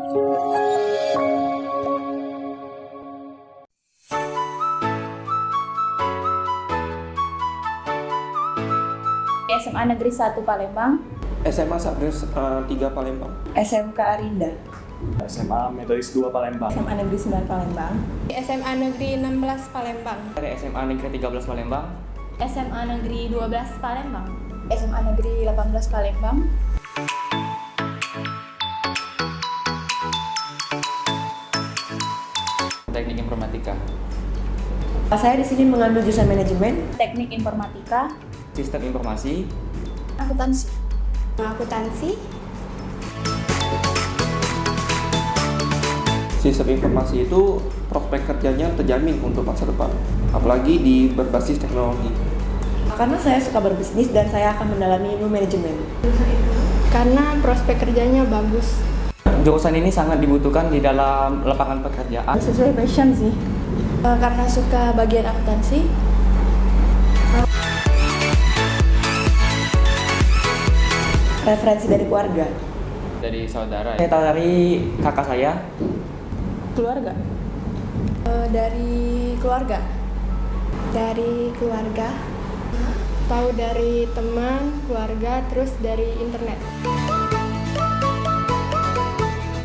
SMA Negeri 1 Palembang, SMA Sabres 3 Palembang, SMK Arinda, SMA Metodis 2 Palembang, SMA Negeri 9 Palembang, SMA Negeri 16 Palembang, Dari SMA Negeri 13 Palembang, SMA Negeri 12 Palembang, SMA Negeri 18 Palembang, Teknik Informatika, Saya di sini mengambil jurusan manajemen. Teknik Informatika, Sistem Informasi, Akuntansi. akuntansi, Sistem informasi itu prospek kerjanya terjamin untuk masa depan, apalagi di berbasis teknologi. Karena saya suka berbisnis dan saya akan mendalami ilmu manajemen. karena prospek kerjanya bagus. jurusan ini sangat dibutuhkan di dalam lapangan pekerjaan. Sesuai passion sih. Karena suka bagian akuntansi. Referensi dari keluarga. Dari saudara. Saya tahu dari kakak saya. Keluarga. Dari keluarga. Dari keluarga. Tahu dari teman, keluarga, terus dari internet.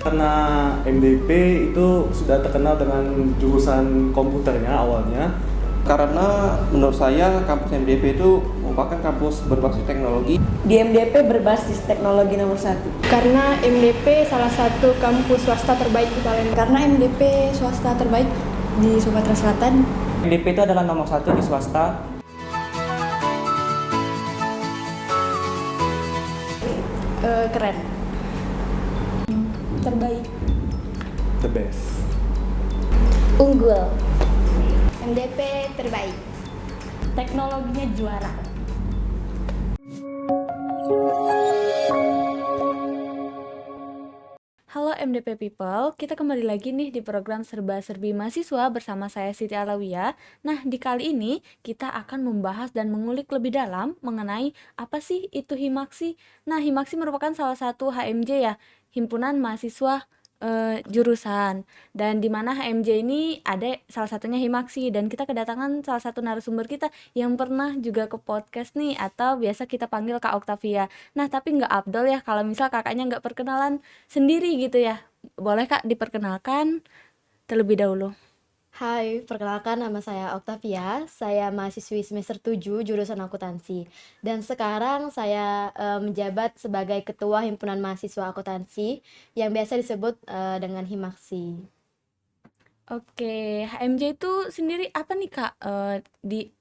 karena MDP itu sudah terkenal dengan jurusan komputernya awalnya. Karena menurut saya kampus MDP itu merupakan kampus berbasis teknologi. Di MDP berbasis teknologi nomor 1. Karena MDP salah satu kampus swasta terbaik di Palembang. Karena MDP swasta terbaik di Sumatera Selatan. MDP itu adalah nomor 1 di swasta. Keren. Terbaik. The best. unggul, MDP terbaik. teknologinya juara. Halo MDP People, kita kembali lagi nih di program Serba-Serbi Mahasiswa bersama saya Siti Alawiyah. Nah, di kali ini kita akan membahas dan mengulik lebih dalam mengenai apa sih itu Himaksi. Nah, Himaksi merupakan salah satu HMJ ya, Himpunan Mahasiswa jurusan, dan di mana HMJ ini ada salah satunya Himaksi, dan kita kedatangan salah satu narasumber kita yang pernah juga ke podcast nih, atau biasa kita panggil Kak Oktavia. Nah, tapi nggak afdol ya kalau misal kakaknya nggak perkenalan sendiri gitu ya. Boleh Kak diperkenalkan terlebih dahulu? Hai, perkenalkan nama saya Oktavia. Saya mahasiswi semester 7 jurusan akuntansi. Dan sekarang saya menjabat sebagai Ketua Himpunan Mahasiswa Akuntansi yang biasa disebut dengan Himaksi. Oke, HMJ itu sendiri apa nih Kak?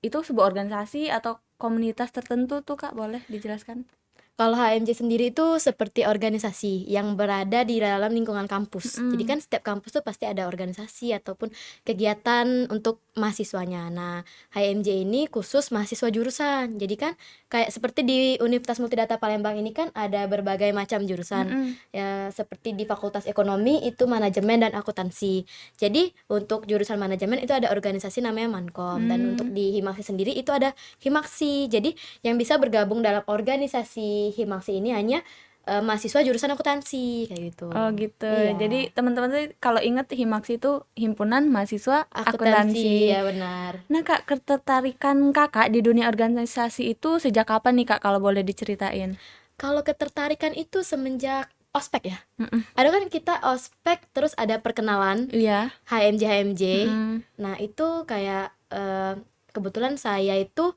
Itu sebuah organisasi atau komunitas tertentu tuh Kak, boleh dijelaskan? Kalau HMJ sendiri itu seperti organisasi yang berada di dalam lingkungan kampus. Jadi kan setiap kampus tuh pasti ada organisasi ataupun kegiatan untuk mahasiswanya. Nah, HMJ ini khusus mahasiswa jurusan. Jadi kan kayak seperti di Universitas Multidata Palembang ini kan ada berbagai macam jurusan. Ya, seperti di Fakultas Ekonomi itu manajemen dan akuntansi. Jadi untuk jurusan manajemen itu ada organisasi namanya Mankom, dan untuk di Himaksi sendiri itu ada Himaksi. Jadi yang bisa bergabung dalam organisasi Himaksi ini hanya mahasiswa jurusan akuntansi kayak gitu. Oh gitu. Iya. Jadi teman-teman tuh kalau inget Himaksi itu Himpunan Mahasiswa Akuntansi. ya benar. Nah Kak, ketertarikan Kakak di dunia organisasi itu sejak kapan nih Kak, kalau boleh diceritain? Kalau ketertarikan itu semenjak ospek ya. Ada kan kita ospek terus ada perkenalan Iya. HMJ. Nah itu kayak kebetulan saya itu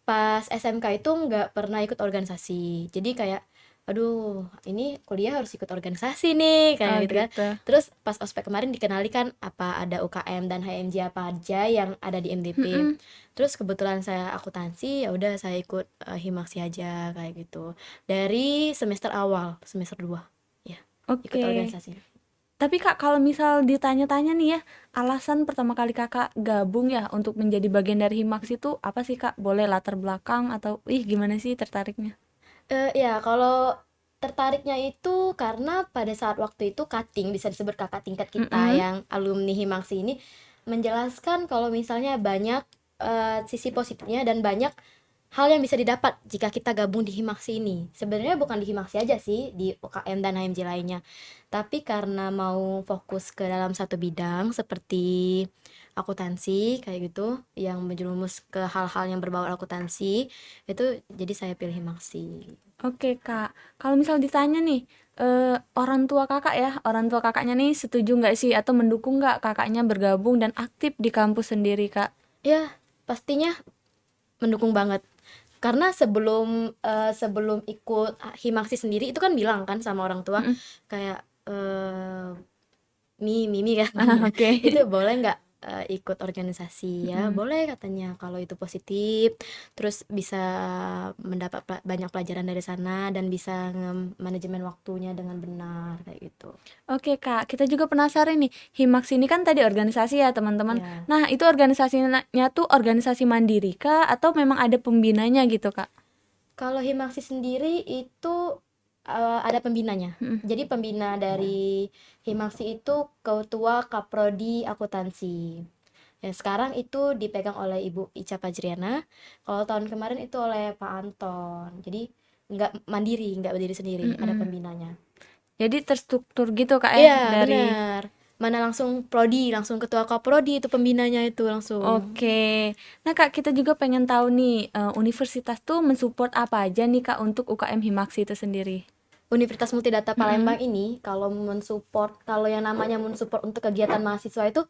pas SMK itu nggak pernah ikut organisasi. Jadi kayak aduh ini kuliah harus ikut organisasi nih kayak gitu kan. Terus pas ospek kemarin dikenali kan apa ada UKM dan HMJ apa aja yang ada di MDP. Terus kebetulan saya akuntansi, ya udah saya ikut Himaksi aja kayak gitu. Dari semester awal, semester 2 ya. Oke. Ikut organisasi. Tapi Kak, kalau misal ditanya-tanya nih ya, alasan pertama kali Kakak gabung ya untuk menjadi bagian dari Himaksi itu apa sih Kak? Boleh latar belakang atau gimana sih tertariknya? Ya kalau tertariknya itu karena pada saat waktu itu cutting, bisa disebut kakak tingkat kita yang alumni Himaksi ini menjelaskan kalau misalnya banyak sisi positifnya dan banyak hal yang bisa didapat jika kita gabung di Himaksi ini. Sebenarnya bukan di Himaksi aja sih, di UKM dan HMJ lainnya. Tapi karena mau fokus ke dalam satu bidang seperti akuntansi kayak gitu, yang menjerumus ke hal-hal yang berbau akuntansi, itu jadi saya pilih Himaksi. Oke Kak, kalau misal ditanya nih, orang tua Kakak ya, orang tua Kakaknya nih setuju nggak sih atau mendukung nggak Kakaknya bergabung dan aktif di kampus sendiri Kak? Ya, pastinya mendukung banget. Karena sebelum ikut Himaksi sendiri itu kan bilang kan sama orang tua kayak Mimi kan Oke. itu boleh nggak ikut organisasi ya, boleh katanya kalau itu positif, terus bisa mendapat banyak pelajaran dari sana dan bisa manajemen waktunya dengan benar kayak gitu. Oke Kak, kita juga penasaran nih, Himaksi ini kan tadi organisasi ya teman-teman. Ya. Nah itu organisasinya tuh organisasi mandiri Kak atau memang ada pembinanya gitu Kak? Kalau Himaksi sendiri itu ada pembinanya. Jadi pembina dari Himaksi itu ketua Kaprodi Akuntansi. Ya, sekarang itu dipegang oleh Ibu Ica Fajriana. Kalau tahun kemarin itu oleh Pak Anton. Jadi nggak mandiri, nggak berdiri sendiri, ada pembinanya. Jadi terstruktur gitu Kak Iya, ya dari. benar. Mana langsung prodi, langsung ketua Kaprodi itu pembinanya itu langsung. Oke. Nah Kak, kita juga pengen tahu nih, universitas tuh mensupport apa aja nih Kak untuk UKM Himaksi itu sendiri? Universitas Multidata Palembang ini kalau yang namanya mensupport untuk kegiatan mahasiswa itu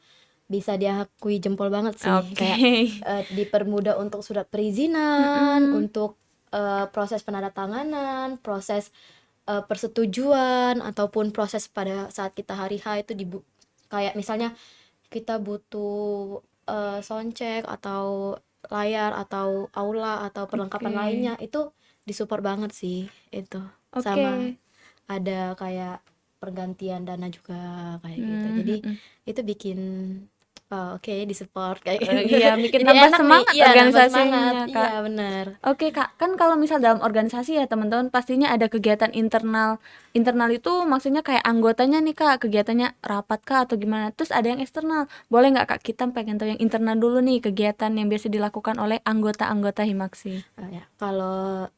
bisa diakui jempol banget sih. Oke. Kayak dipermudah untuk surat perizinan, untuk proses penandatanganan, proses persetujuan ataupun proses pada saat kita hari H itu kayak misalnya kita butuh soundcheck atau layar atau aula atau perlengkapan Oke. lainnya itu disupport banget sih itu. Oke. Sama ada kayak pergantian dana juga kayak gitu. Jadi itu bikin oke disupport kayak gitu. Iya, bikin Jadi tambah enak nih, semangat iya, nambah organisasinya, semangat. Kak. Iya, benar. Oke Kak, kan kalau misal dalam organisasi ya teman-teman pastinya ada kegiatan internal. Internal itu maksudnya kayak anggotanya nih Kak, kegiatannya rapat Kak atau gimana. Terus ada yang eksternal. Boleh nggak Kak, kita pengen tahu yang internal dulu nih, kegiatan yang biasa dilakukan oleh anggota-anggota Himaksi. Ya, kalau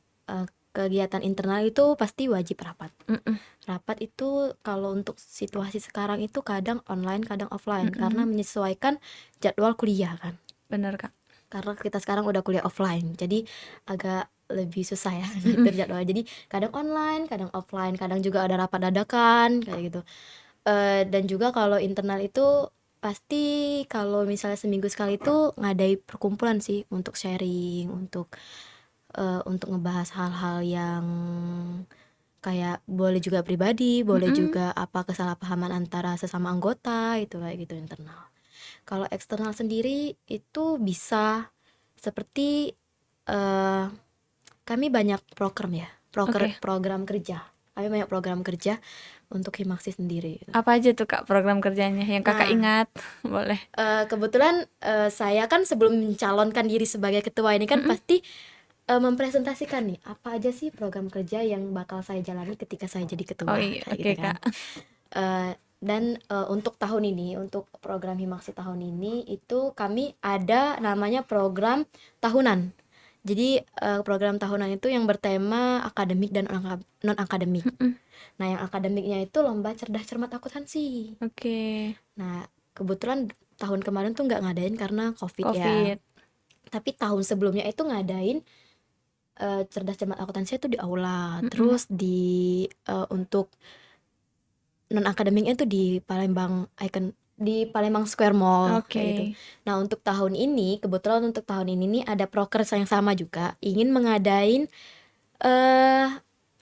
kegiatan internal itu pasti wajib rapat. Rapat itu kalau untuk situasi sekarang itu kadang online, kadang offline karena menyesuaikan jadwal kuliah kan. Bener Kak. Karena kita sekarang udah kuliah offline, jadi agak lebih susah ya ngatur jadwal. Jadi kadang online, kadang offline, kadang juga ada rapat dadakan kayak gitu. Dan juga kalau internal itu pasti kalau misalnya seminggu sekali itu ngadai perkumpulan sih untuk sharing, untuk ngebahas hal-hal yang kayak boleh juga pribadi, boleh juga apa kesalahpahaman antara sesama anggota itu kayak gitu internal. Kalau eksternal sendiri itu bisa seperti kami banyak program ya, program kerja. Kami banyak program kerja untuk Himaksi sendiri. Gitu. Apa aja tuh Kak program kerjanya yang Kakak ingat? Boleh. Kebetulan saya kan sebelum mencalonkan diri sebagai ketua ini kan pasti mempresentasikan nih apa aja sih program kerja yang bakal saya jalani ketika saya jadi ketua. Oh iya, kayak oke gitu kan. Kak. Dan untuk tahun ini, untuk program Himaksi tahun ini itu kami ada namanya program tahunan. Jadi program tahunan itu yang bertema akademik dan non akademik. Nah, yang akademiknya itu lomba cerdas cermat akuntansi. Oke. Nah, kebetulan tahun kemarin tuh nggak ngadain karena COVID ya. Tapi tahun sebelumnya itu ngadain cerdas cermat akuntansi itu di aula. Terus untuk non akademiknya itu di Palembang Square Mall kayak gitu. Nah, untuk tahun ini kebetulan nih ada prokers yang sama juga ingin mengadain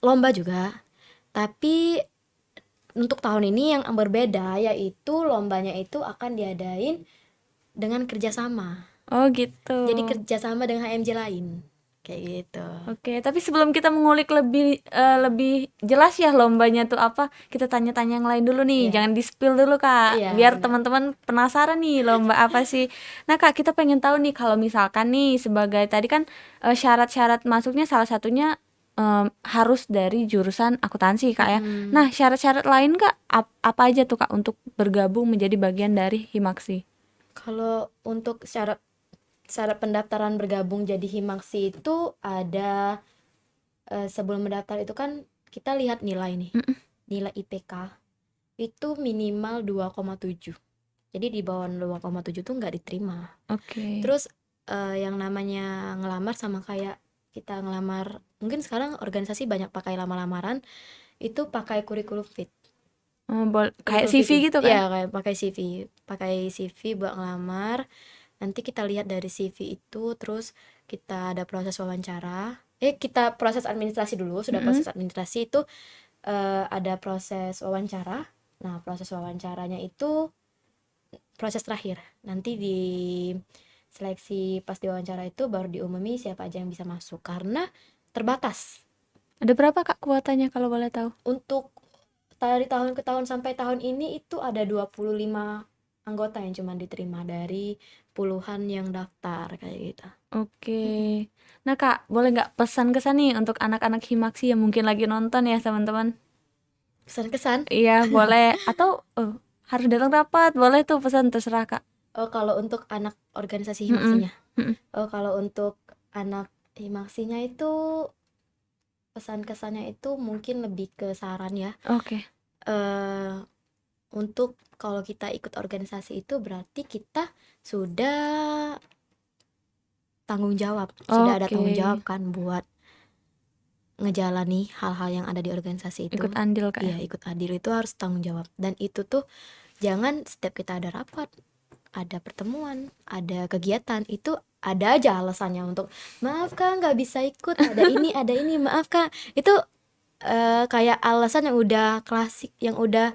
lomba juga. Tapi untuk tahun ini yang berbeda yaitu lombanya itu akan diadain dengan kerjasama. Oh gitu. Jadi kerjasama dengan HMJ lain kayak gitu. Oke, tapi sebelum kita mengulik lebih jelas ya lombanya tuh apa, kita tanya-tanya yang lain dulu nih. Jangan di-spill dulu Kak, biar teman-teman penasaran nih lomba apa sih. Nah Kak, kita pengen tahu nih kalau misalkan nih sebagai tadi kan syarat-syarat masuknya salah satunya harus dari jurusan akuntansi Kak ya. Nah syarat-syarat lain Kak apa aja tuh Kak untuk bergabung menjadi bagian dari Himaksi? Kalau untuk syarat syarat pendaftaran bergabung jadi Himaksi itu ada sebelum mendaftar itu kan kita lihat nilai nih. Nilai IPK itu minimal 2,7. Jadi di bawah 2,7 tuh nggak diterima. Oke. Terus yang namanya ngelamar sama kayak kita ngelamar, mungkin sekarang organisasi banyak pakai lamaran itu pakai kurikulum fit. Kayak Kurikulum CV fit. gitu Iya, kan? kayak pakai CV buat ngelamar. Nanti kita lihat dari CV itu, terus kita ada proses wawancara. Kita proses administrasi dulu. Sudah proses administrasi itu ada proses wawancara. Nah, proses wawancaranya itu proses terakhir. Nanti di seleksi pas di wawancara itu baru diumumi siapa aja yang bisa masuk karena terbatas. Ada berapa Kak kuotanya kalau boleh tahu? Untuk dari tahun ke tahun sampai tahun ini itu ada 25 anggota yang cuma diterima dari puluhan yang daftar kayak gitu. Oke. Nah Kak, boleh nggak pesan-kesan nih untuk anak-anak Himaksi yang mungkin lagi nonton ya teman-teman? Kesan-kesan? Iya, boleh. Atau harus datang rapat, boleh tuh pesan terserah Kak. Kalau untuk anak organisasi Himaksinya. Kalau untuk anak Himaksinya itu pesan-kesannya itu mungkin lebih ke saran ya. Oke. Untuk kalau kita ikut organisasi itu berarti kita sudah tanggung jawab, sudah ada tanggung jawab kan buat ngejalani hal-hal yang ada di organisasi itu. Ikut andil Kak. Iya, ikut andil itu harus tanggung jawab. Dan itu tuh jangan setiap kita ada rapat, ada pertemuan, ada kegiatan, itu ada aja alasannya untuk maaf Kak nggak bisa ikut, ada ini, maaf Kak. Itu kayak alasan yang udah klasik, yang udah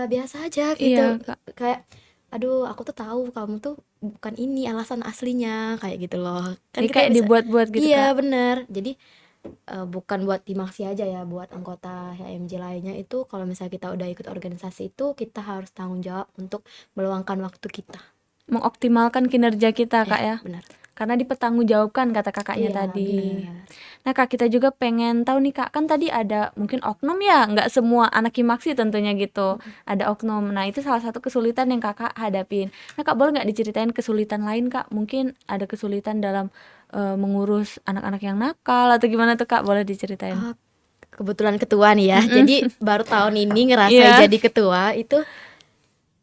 biasa aja gitu. Iya, Kak. Kayak aduh aku tuh tahu kamu tuh bukan ini alasan aslinya, kayak gitu loh. Kan Jadi kita kayak bisa, dibuat-buat gitu iya Kak. bener. Jadi bukan buat Himaksi aja ya, buat anggota HMJ lainnya itu kalau misalnya kita udah ikut organisasi itu kita harus tanggung jawab untuk meluangkan waktu kita. Mengoptimalkan kinerja kita Kak ya. Benar. Karena dipertanggungjawabkan kata kakaknya Iya, tadi. benar. Nah Kak, kita juga pengen tahu nih Kak, kan tadi ada mungkin oknum ya, nggak semua anak Himaksi tentunya gitu. Ada oknum. Nah itu salah satu kesulitan yang kakak hadapin. Nah Kak, boleh nggak diceritain kesulitan lain Kak? Mungkin ada kesulitan dalam mengurus anak-anak yang nakal atau gimana tuh Kak? Boleh diceritain? Kebetulan ketua nih ya. Jadi baru tahun ini ngerasa Iya. jadi ketua itu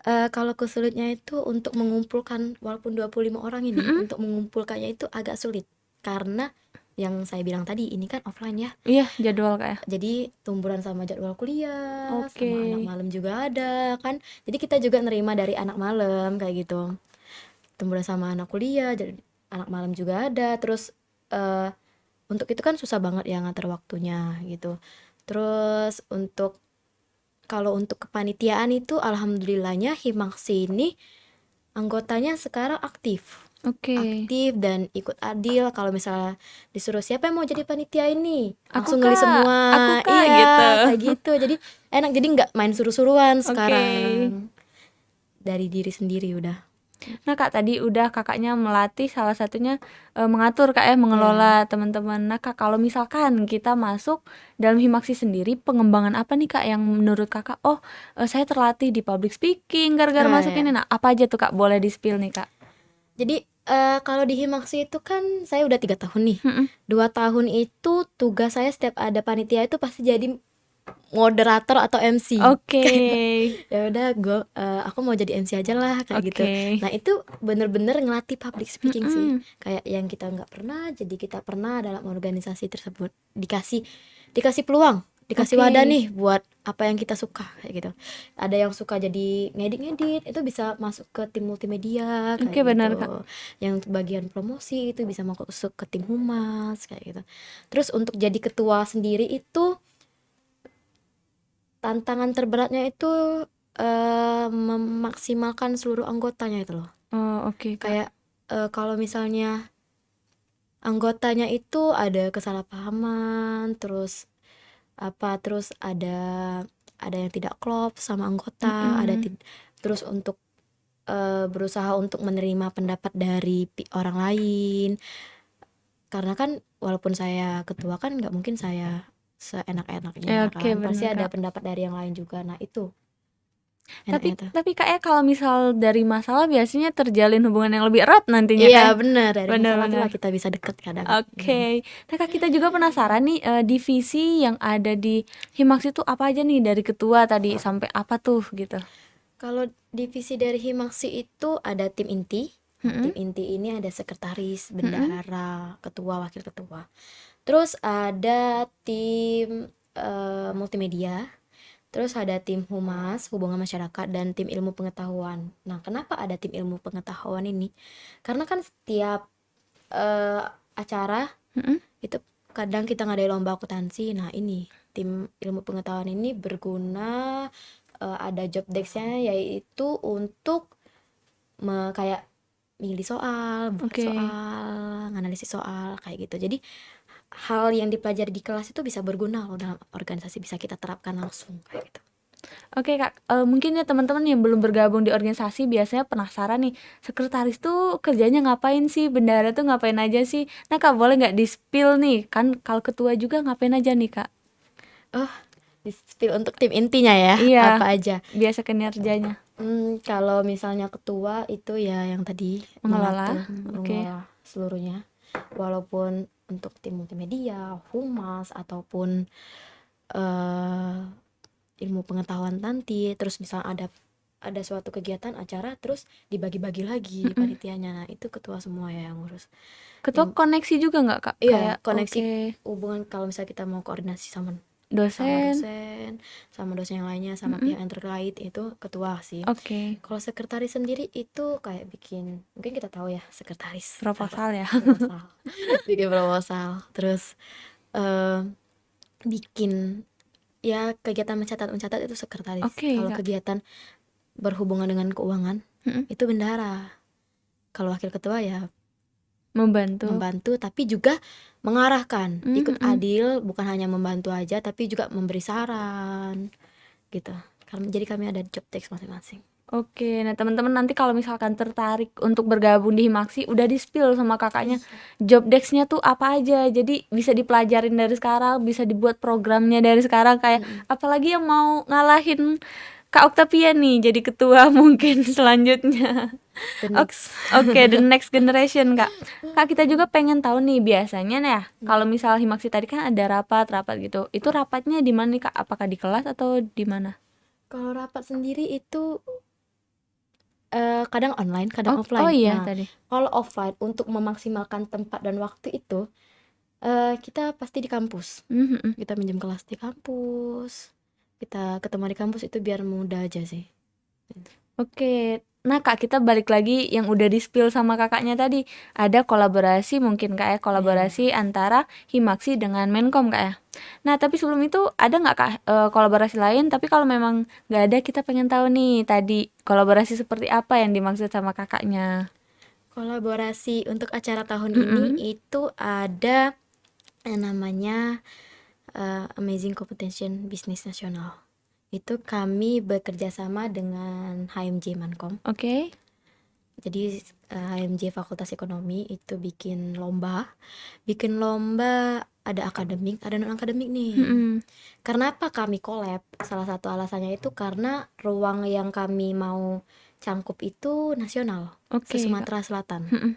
kalau kesulitnya itu untuk mengumpulkan walaupun 25 orang ini, untuk mengumpulkannya itu agak sulit karena yang saya bilang tadi ini kan offline ya. Iya, jadwal Kak ya. Jadi tumburan sama jadwal kuliah, Oke. sama anak malam juga ada kan. Jadi kita juga nerima dari anak malam kayak gitu. Tumburan sama anak kuliah, jadi anak malam juga ada. Terus untuk itu kan susah banget ya ngatur waktunya gitu. Terus kalau untuk kepanitiaan itu alhamdulillahnya Himaksi ini anggotanya sekarang aktif dan ikut adil. Kalau misalnya disuruh siapa yang mau jadi panitia ini, langsung ngelis semua. Aku Kak, iya, gitu. kayak gitu. Jadi enak, jadi nggak main suruh-suruan sekarang. Dari diri sendiri udah. Nah Kak, tadi udah kakaknya melatih salah satunya mengatur Kak ya, mengelola teman-teman. Nah Kak, kalau misalkan kita masuk dalam Himaksi sendiri, pengembangan apa nih Kak yang menurut kakak, saya terlatih di public speaking gara-gara masuk ini. Nah apa aja tuh Kak, boleh di-spill nih Kak? Jadi kalau di Himaksi itu kan saya udah 3 tahun nih. 2 tahun itu tugas saya setiap ada panitia itu pasti jadi moderator atau MC. Oke. Ya udah aku mau jadi MC aja lah kayak gitu. Nah itu bener-bener ngelatih public speaking sih. Kayak yang kita nggak pernah, jadi kita pernah dalam organisasi tersebut. Dikasih peluang, dikasih wadah nih buat apa yang kita suka kayak gitu. Ada yang suka jadi ngedit, itu bisa masuk ke tim multimedia kayak Oke, benar, gitu. Kak. Yang bagian promosi itu bisa masuk ke tim humas kayak gitu. Terus untuk jadi ketua sendiri itu tantangan terberatnya itu memaksimalkan seluruh anggotanya itu loh. Oke Kak. Kayak kalau misalnya anggotanya itu ada kesalahpahaman, terus ada yang tidak klop sama anggota, terus untuk berusaha untuk menerima pendapat dari orang lain. Karena kan walaupun saya ketua kan nggak mungkin saya seenak-enaknya kan. Oke, Pasti bener, ada Kak. pendapat dari yang lain juga. Nah itu enaknya tuh. Tapi Kak ya kalau misal dari masalah biasanya terjalin hubungan yang lebih erat nantinya Iya kan? bener, dari Bener, masalah bener. itulah kita bisa deket kadang. Oke. Nah Kak kita juga penasaran nih divisi yang ada di Himax itu apa aja nih dari ketua tadi sampai apa tuh gitu? Kalau divisi dari Himaksi itu ada tim inti. Nah, Mm-mm. tim inti ini ada sekretaris, bendahara, ketua, wakil ketua. Terus ada tim multimedia. Terus ada tim humas, hubungan masyarakat, dan tim ilmu pengetahuan. Nah, kenapa ada tim ilmu pengetahuan ini? Karena kan setiap acara Mm-mm. itu kadang kita ngadain lomba akuntansi. Nah, ini tim ilmu pengetahuan ini berguna, ada job desk-nya yaitu untuk kayak milih soal, buat Oke. soal, nganalisis soal kayak gitu. Jadi hal yang dipelajari di kelas itu bisa berguna loh dalam organisasi, bisa kita terapkan langsung kayak gitu. Oke Kak, mungkin ya teman-teman yang belum bergabung di organisasi biasanya penasaran nih, sekretaris tuh kerjanya ngapain sih, bendahara tuh ngapain aja sih? Nah Kak boleh nggak di-spill nih, kan kalau ketua juga ngapain aja nih Kak? Oh, di-spill untuk tim intinya ya, Iya. apa aja? Biasa kinerjanya. Kalau misalnya ketua itu ya yang tadi Mengelola, mengatur, oke. mengelola seluruhnya. Walaupun untuk tim multimedia, humas ataupun eh, ilmu pengetahuan nanti, terus misalnya ada suatu kegiatan acara terus dibagi-bagi lagi Mm-mm. panitianya. Nah, itu ketua semua ya yang ngurus. Ketua koneksi juga nggak Kak? Iya, Kayak koneksi oke, hubungan kalau misalnya kita mau koordinasi sama dosen. dosen yang lainnya, sama Mm-mm. pihak yang terkait, itu ketua sih. Oke, Kalau sekretaris sendiri itu kayak mungkin kita tahu ya, sekretaris apa? proposal ya. Proposal. Bikin proposal, terus eh, bikin ya kegiatan mencatat itu sekretaris. Oke, Kalau Kak. kegiatan berhubungan dengan keuangan Mm-mm. itu bendahara. Kalau wakil ketua ya Membantu. tapi juga mengarahkan, ikut Mm-mm. adil, bukan hanya membantu aja tapi juga memberi saran gitu. Jadi kami ada job desk masing-masing. Oke, nah teman-teman nanti kalau misalkan tertarik untuk bergabung di Himaksi, udah di-spill sama kakaknya job desk-nya tuh apa aja. Jadi bisa dipelajarin dari sekarang, bisa dibuat programnya dari sekarang kayak apalagi yang mau ngalahin Kak Octavia nih jadi ketua mungkin selanjutnya. The Ok- next. Oke, the next generation Kak. Kak kita juga pengen tahu nih biasanya nih ya, kalau misal Himaksi tadi kan ada rapat gitu. Itu rapatnya di mana nih Kak? Apakah di kelas atau di mana? Kalau rapat sendiri itu kadang online, kadang Oh offline. iya Nah, tadi. kalau offline untuk memaksimalkan tempat dan waktu itu kita pasti di kampus. Mhm. Kita minjem kelas di kampus. Kita ketemu di kampus itu biar mudah aja sih. Oke, nah Kak kita balik lagi yang udah di-spill sama kakaknya tadi. Ada kolaborasi mungkin Kak ya, kolaborasi antara Himaksi dengan Menkom Kak ya. Nah tapi sebelum itu ada nggak Kak kolaborasi lain? Tapi kalau memang nggak ada kita pengen tahu nih tadi kolaborasi seperti apa yang dimaksud sama kakaknya. Kolaborasi untuk acara tahun Mm-mm. ini itu ada yang namanya Amazing Competition Bisnis Nasional. Itu kami bekerja sama dengan HMJ Mankom. Oke. Jadi HMJ Fakultas Ekonomi itu bikin lomba ada akademik, ada non akademik nih. Mm-mm. Karena apa kami collab? Salah satu alasannya itu karena ruang yang kami mau cangkup itu nasional, Oke, se-Sumatera Selatan. Mm-mm.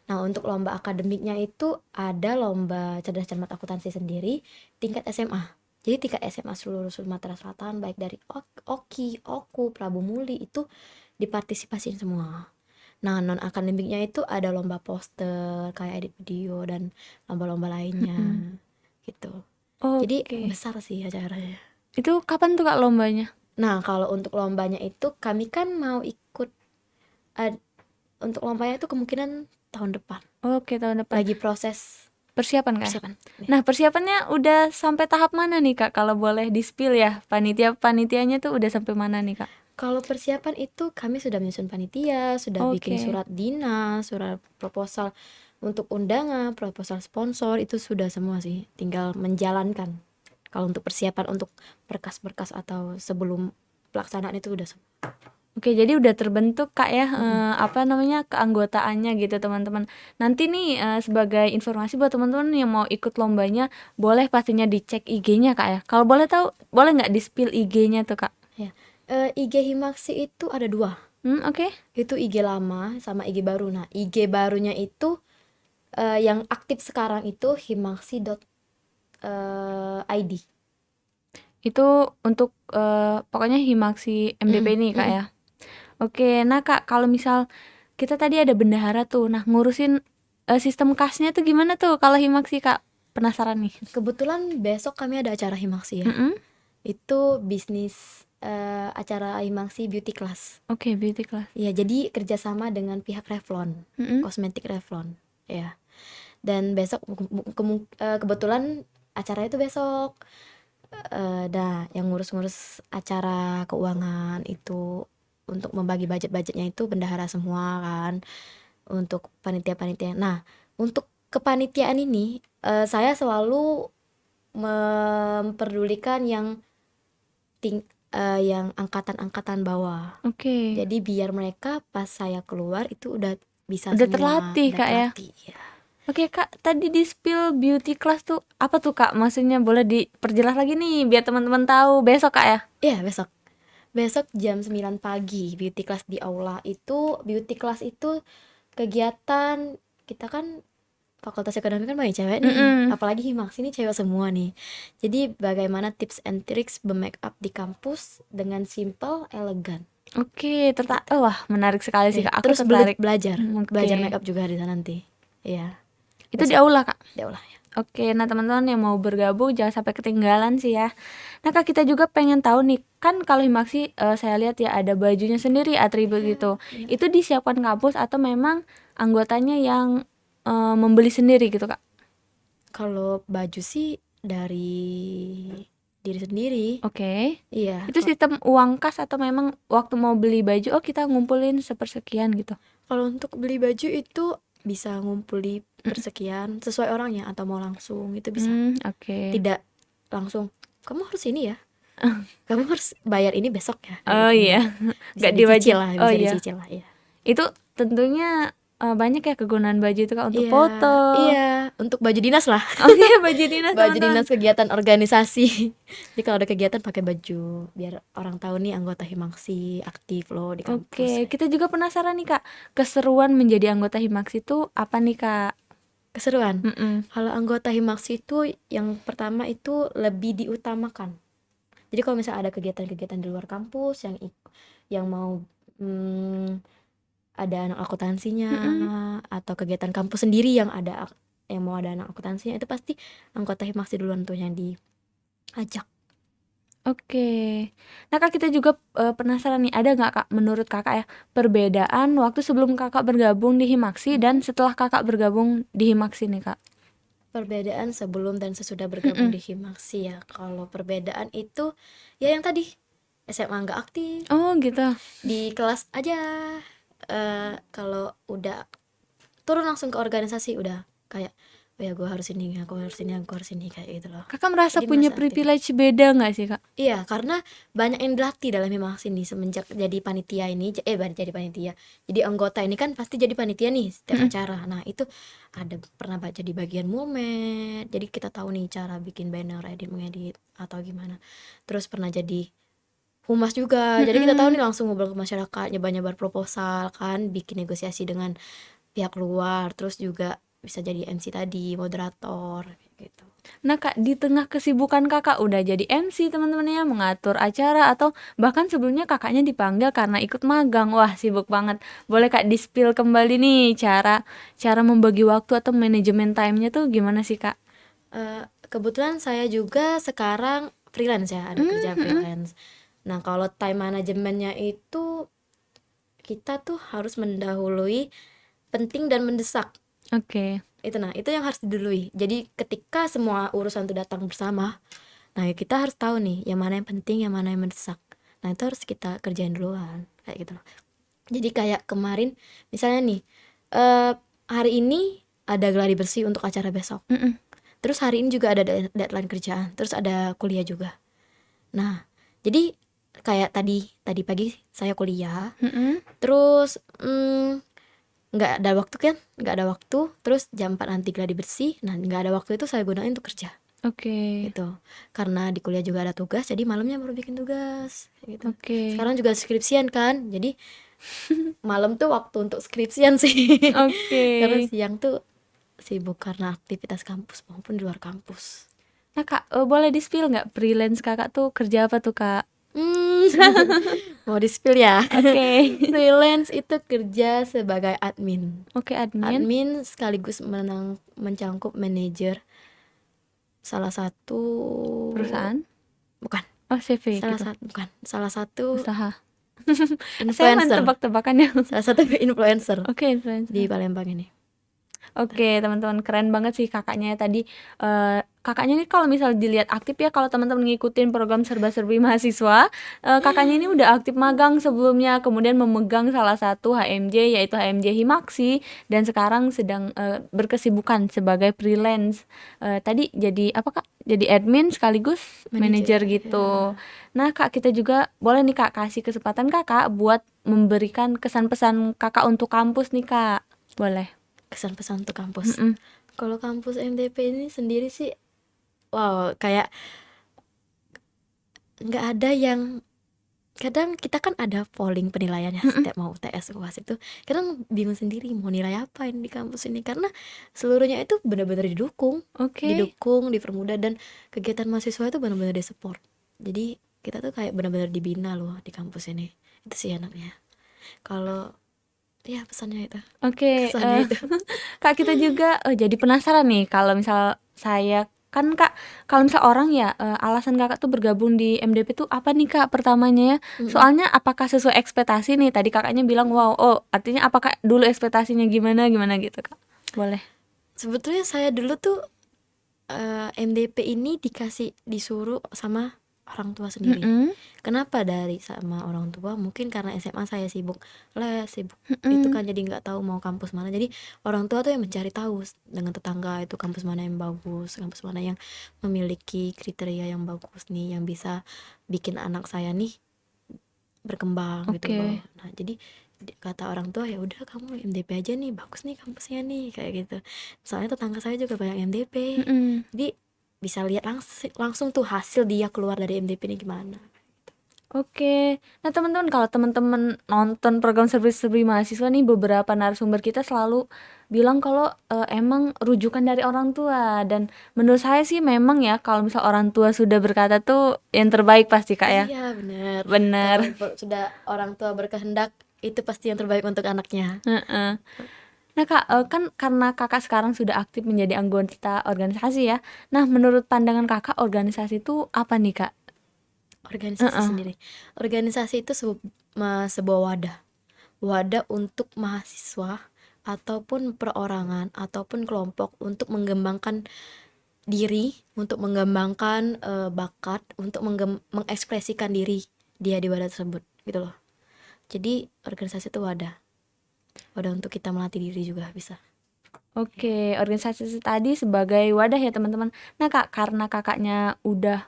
Nah, untuk lomba akademiknya itu ada lomba cerdas cermat akuntansi sendiri tingkat SMA. Jadi tingkat SMA seluruh Sumatera Selatan, baik dari Oki, Oku, Prabu Muli itu dipartisipasiin semua. Nah, non akademiknya itu ada lomba poster, kayak edit video dan lomba-lomba lainnya gitu. Jadi Oke. besar sih acaranya. Itu kapan tuh Kak lombanya? Nah, kalau untuk lombanya itu kami kan mau ikut untuk lombanya itu kemungkinan tahun depan. Oke, tahun depan. Lagi proses Persiapan Kak? persiapan. Nah persiapannya udah sampai tahap mana nih Kak? Kalau boleh di-spill ya, panitianya tuh udah sampai mana nih Kak? Kalau persiapan itu kami sudah menyusun panitia, sudah bikin Oke. surat dinas, surat proposal untuk undangan, proposal sponsor, itu sudah semua sih. Tinggal menjalankan. Kalau untuk persiapan untuk berkas-berkas atau sebelum pelaksanaan itu udah semua. Oke, jadi udah terbentuk Kak ya, apa namanya, keanggotaannya gitu teman-teman. Nanti nih sebagai informasi buat teman-teman yang mau ikut lombanya, boleh pastinya dicek IG-nya Kak ya. Kalau boleh tahu, boleh nggak di-spill IG-nya tuh Kak? IG Himaksi itu ada 2. Oke. Itu IG lama sama IG baru. Nah, IG barunya itu yang aktif sekarang itu himaksi.id. Itu untuk pokoknya Himaksi MDP ini Kak ya. Oke, nah Kak, kalau misal kita tadi ada bendahara tuh, nah ngurusin sistem kasnya tuh gimana tuh kalau Himaksi Kak? Penasaran nih. Kebetulan besok kami ada acara Himaksi ya. Mm-mm. Itu bisnis acara Himaksi Beauty Class. Oke, beauty class. Ya, jadi kerjasama dengan pihak Revlon, Mm-mm. kosmetik Revlon. Ya. Dan besok kebetulan acara itu besok. Yang ngurus-ngurus acara keuangan itu untuk membagi budget-budgetnya itu bendahara semua kan, untuk panitia-panitia. Nah, untuk kepanitiaan ini saya selalu memperdulikan yang angkatan-angkatan bawah. Oke. Jadi biar mereka pas saya keluar itu udah bisa Udah semua, terlatih, udah Kak, ya? terlatih, ya. Oke Kak, tadi di spill beauty class tuh apa tuh Kak? Maksudnya boleh diperjelas lagi nih biar teman-teman tahu besok Kak ya? Iya, besok jam 9 pagi beauty class di aula. Itu beauty class itu kegiatan kita kan fakultas ekonomi kan banyak cewek nih, Mm-mm. apalagi Himaksi ini cewek semua nih. Jadi bagaimana tips and tricks bermake up di kampus dengan simple, elegan. Oke, wah menarik sekali sih Iya, Kak. Aku terus tertarik. belajar Oke. make up juga di sana nanti. Iya, Itu di aula Kak. di aula ya. Oke, nah teman-teman yang mau bergabung jangan sampai ketinggalan sih ya. Nah Kak, kita juga pengen tahu nih, kan kalau Himaksi saya lihat ya ada bajunya sendiri, atribut gitu. Itu disiapkan kampus atau memang anggotanya yang membeli sendiri gitu Kak? Kalau baju sih dari diri sendiri. Oke. Iya. Itu sistem uang kas atau memang waktu mau beli baju, kita ngumpulin sepersekian gitu? Kalau untuk beli baju itu bisa ngumpuli persekian sesuai orangnya, atau mau langsung itu bisa. Oke. Tidak langsung kamu harus ini ya. Kamu harus bayar ini besok ya. Oh Gitu. iya. Bisa Nggak diwajib. dicicil lah, bisa Oh iya. dicicil lah ya. Itu tentunya banyak ya kegunaan baju itu Kak, untuk Iya, foto. Iya, untuk baju dinas lah. Oke, baju dinas Baju teman-teman. dinas kegiatan organisasi. Jadi kalau ada kegiatan pakai baju biar orang tahu nih anggota Himaksi aktif loh di kampus. Oke, kita juga penasaran nih Kak, keseruan menjadi anggota Himaksi itu apa nih Kak? Keseruan. Mm-mm. Kalau anggota Himaksi itu yang pertama itu lebih diutamakan. Jadi kalau misalnya ada kegiatan-kegiatan di luar kampus yang mau ada anak akuntansinya atau kegiatan kampus sendiri yang mau ada anak akuntansinya, itu pasti anggota Himaksi duluan tuh yang diajak. Oke. Nah Kak, kita juga penasaran nih, ada nggak Kak menurut Kakak ya perbedaan waktu sebelum Kakak bergabung di Himaksi dan setelah Kakak bergabung di Himaksi nih Kak? Perbedaan sebelum dan sesudah bergabung di Himaksi ya. Kalau perbedaan itu ya yang tadi, SMA nggak aktif, Oh gitu. di kelas aja. Kalau udah turun langsung ke organisasi udah kayak oh ya gue harus ini, aku harus ini, aku harus ini, kayak gitu loh. Kakak merasa Jadi punya merasa aktif. privilege beda nggak sih Kak? Iya, karena banyak yang dilatih dalam Himaksi nih semenjak jadi panitia ini. Jadi panitia. Jadi anggota ini kan pasti jadi panitia nih setiap acara. Nah, itu ada pernah jadi bagian momen. Jadi kita tahu nih cara bikin banner, mengedit atau gimana. Terus pernah jadi humas juga. Jadi kita tahu nih langsung ngobrol ke masyarakat, nyebar-nyebar proposal kan, bikin negosiasi dengan pihak luar. Terus juga bisa jadi MC tadi, moderator gitu. Nah Kak, di tengah kesibukan Kakak udah jadi MC teman-temannya, mengatur acara, atau bahkan sebelumnya Kakaknya dipanggil karena ikut magang. Wah, sibuk banget. Boleh Kak di-spill kembali nih cara membagi waktu atau manajemen time-nya tuh gimana sih Kak? Kebetulan saya juga sekarang freelance ya, ada kerja freelance. Nah, kalau time manajemennya itu kita tuh harus mendahului penting dan mendesak. Oke. Itu yang harus didului. Jadi ketika semua urusan itu datang bersama, nah kita harus tahu nih yang mana yang penting, yang mana yang mendesak. Nah, itu harus kita kerjain duluan, kayak gitu loh. Jadi kayak kemarin misalnya nih, hari ini ada gladi bersih untuk acara besok. Terus hari ini juga ada deadline kerjaan, terus ada kuliah juga. Nah, jadi kayak tadi pagi saya kuliah, terus nggak ada waktu, terus jam 4 nanti gladi bersih. Nah, nggak ada waktu itu saya gunain untuk kerja. Oke. gitu. Karena di kuliah juga ada tugas, jadi malamnya baru bikin tugas kayak gitu. Oke. Sekarang juga skripsian kan, jadi malam tuh waktu untuk skripsian sih. Karena Oke. siang tuh sibuk karena aktivitas kampus maupun di luar kampus. Nah Kak, boleh di-spill nggak freelance Kakak tuh kerja apa tuh Kak? Hmm, mau di-spill ya? Oke. Freelance itu kerja sebagai admin. Oke, admin. Admin sekaligus mencangkup manajer salah satu Perusahaan? bukan Oh, CV salah gitu. satu bukan salah satu Usaha. Saya main influencer, tebak-tebakannya. salah satu influencer Oke, influencer. di Palembang ini. Oke, teman-teman, keren banget sih kakaknya tadi. Kakaknya ini kalau misal dilihat aktif ya, kalau teman-teman ngikutin program serba-serbi mahasiswa, kakaknya ini udah aktif magang sebelumnya, kemudian memegang salah satu HMJ yaitu HMJ Himaksi, dan sekarang sedang berkesibukan sebagai freelance. Tadi jadi apa Kak? Jadi admin sekaligus manajer gitu. Nah Kak, kita juga boleh nih Kak kasih kesempatan Kakak buat memberikan kesan-pesan Kakak untuk kampus nih Kak. Boleh. Kesan-pesan untuk kampus. Mm-mm. Kalau kampus MDP ini sendiri sih, wow, kayak nggak ada yang kadang kita kan ada polling penilaian ya setiap mau UTS UAS itu kadang bingung sendiri mau nilai apa ini di kampus ini karena seluruhnya itu benar-benar didukung, Oke. dipermudah dan kegiatan mahasiswa itu benar-benar disupport. Jadi kita tuh kayak benar-benar dibina loh di kampus ini. Itu sih enaknya. Kalau ya pesannya itu. Oke, Kesannya itu. Kak kita juga jadi penasaran nih kalau misal saya kan Kak, kalau misal orang ya alasan Kakak tuh bergabung di MDP tuh apa nih Kak pertamanya ya? Soalnya apakah sesuai ekspektasi nih? Tadi Kakaknya bilang wow, oh artinya apakah dulu ekspektasinya gimana gitu Kak? Boleh. Sebetulnya saya dulu tuh MDP ini disuruh sama orang tua sendiri. Mm-mm. Kenapa dari sama orang tua? Mungkin karena SMA saya sibuk itu kan jadi nggak tahu mau kampus mana. Jadi orang tua tuh yang mencari tahu dengan tetangga itu kampus mana yang bagus, kampus mana yang memiliki kriteria yang bagus nih, yang bisa bikin anak saya nih berkembang gitu Oke. loh. Nah, jadi kata orang tua ya udah kamu MDP aja nih, bagus nih kampusnya nih kayak gitu. Soalnya tetangga saya juga banyak MDP. Mm-mm. Jadi bisa lihat langsung tuh hasil dia keluar dari MDP ini gimana. Oke, nah teman-teman kalau teman-teman nonton program serba-serbi mahasiswa nih beberapa narasumber kita selalu bilang kalau emang rujukan dari orang tua dan menurut saya sih memang ya kalau misal orang tua sudah berkata tuh yang terbaik pasti Kak ya. Iya benar. Bener. Kalau sudah orang tua berkehendak itu pasti yang terbaik untuk anaknya. Heeh. Nah Kak, kan karena Kakak sekarang sudah aktif menjadi anggota organisasi ya. Nah menurut pandangan Kakak organisasi itu apa nih Kak? Organisasi sendiri. Organisasi itu sebuah wadah untuk mahasiswa ataupun perorangan ataupun kelompok untuk mengembangkan diri, untuk mengembangkan bakat, untuk mengekspresikan diri dia di wadah tersebut gitu loh. Jadi organisasi itu wadah untuk kita melatih diri juga bisa. Oke, organisasi tadi sebagai wadah ya teman-teman. Nah Kak, karena kakaknya udah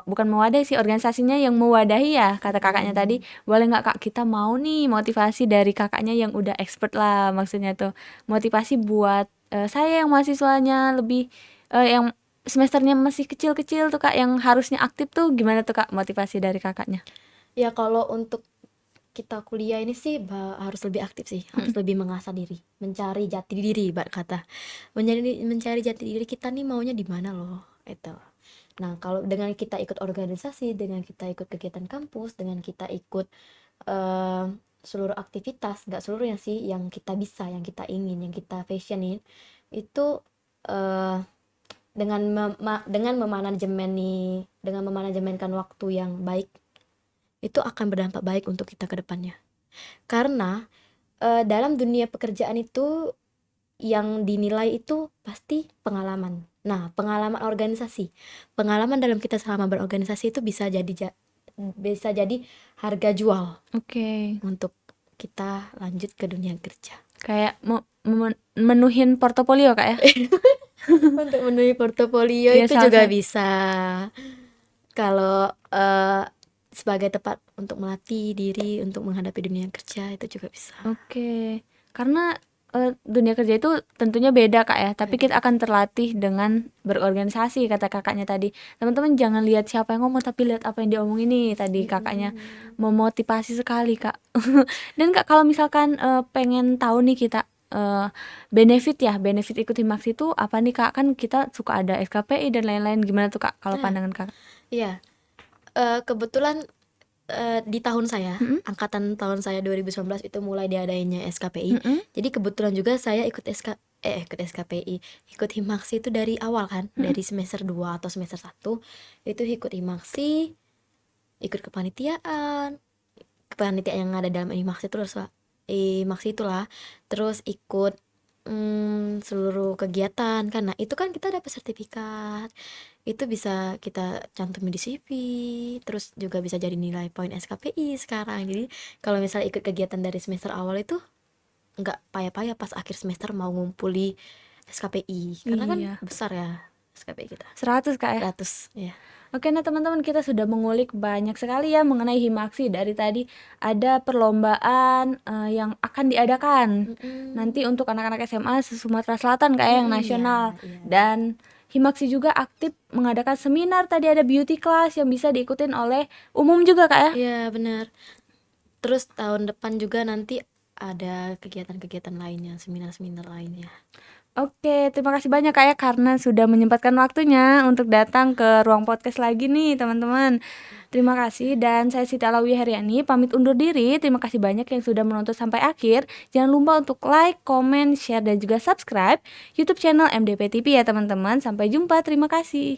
bukan mewadahi sih, organisasinya yang mewadahi ya kata kakaknya tadi, boleh nggak Kak kita mau nih motivasi dari kakaknya yang udah expert lah, maksudnya tuh motivasi buat saya yang mahasiswanya lebih yang semesternya masih kecil-kecil tuh Kak, yang harusnya aktif tuh gimana tuh Kak motivasi dari kakaknya? Ya kalau untuk kita kuliah ini sih harus lebih aktif sih, harus lebih mengasah diri, mencari jati diri, ibarat kata. Mencari jati diri kita nih maunya di mana loh, itu. Nah, kalau dengan kita ikut organisasi, dengan kita ikut kegiatan kampus, dengan kita ikut seluruh aktivitas, nggak seluruhnya sih, yang kita bisa, yang kita ingin, yang kita passionin, itu dengan memanajemenkan waktu yang baik, itu akan berdampak baik untuk kita ke depannya. Karena dalam dunia pekerjaan itu yang dinilai itu pasti pengalaman. Nah, pengalaman organisasi, pengalaman dalam kita selama berorganisasi itu bisa jadi harga jual Oke. untuk kita lanjut ke dunia kerja. Kayak menuhin portofolio Kak ya? Untuk memenuhi portofolio Iya, itu salah juga satu. bisa. Kalau sebagai tempat untuk melatih diri untuk menghadapi dunia kerja itu juga bisa. Oke, karena dunia kerja itu tentunya beda Kak ya, tapi kita akan terlatih dengan berorganisasi kata kakaknya tadi. Teman-teman jangan lihat siapa yang ngomong, tapi lihat apa yang diomongin nih tadi kakaknya. Memotivasi sekali Kak. Dan Kak kalau misalkan pengen tahu nih kita benefit ikut Himaksi itu apa nih Kak? Kan kita suka ada SKPI dan lain-lain. Gimana tuh Kak kalau pandangan Kakak? Iya. Kebetulan di tahun saya, angkatan tahun saya 2019 itu mulai diadainya SKPI. Jadi kebetulan juga saya ikut SKPI, ikut Himaksi itu dari awal kan, dari semester 2 atau semester 1 itu ikut Himaksi, ikut kepanitiaan yang ada dalam Himaksi itulah, terus ikut seluruh kegiatan kan. Nah itu kan kita dapat sertifikat, itu bisa kita cantumin di CV, terus juga bisa jadi nilai poin SKPI sekarang. Jadi kalau misalnya ikut kegiatan dari semester awal itu nggak payah-payah pas akhir semester mau ngumpuli SKPI, karena kan Iya. besar ya SKPI kita 100 Kak ya. 100 ya. Oke, nah teman-teman kita sudah mengulik banyak sekali ya mengenai Himaksi. Dari tadi ada perlombaan yang akan diadakan nanti untuk anak-anak SMA se-Sumatera Selatan Kak ya, yang nasional. iya. Dan Himaksi juga aktif mengadakan seminar, tadi ada beauty class yang bisa diikutin oleh umum juga Kak ya. Iya benar. Terus tahun depan juga nanti ada kegiatan-kegiatan lainnya, seminar-seminar lainnya. Oke, terima kasih banyak Kak ya karena sudah menyempatkan waktunya untuk datang ke ruang podcast lagi nih teman-teman. Terima kasih, dan saya Siti Alawiyah Heriani pamit undur diri. Terima kasih banyak yang sudah menonton sampai akhir. Jangan lupa untuk like, comment, share, dan juga subscribe YouTube channel MDP TV ya teman-teman. Sampai jumpa, terima kasih.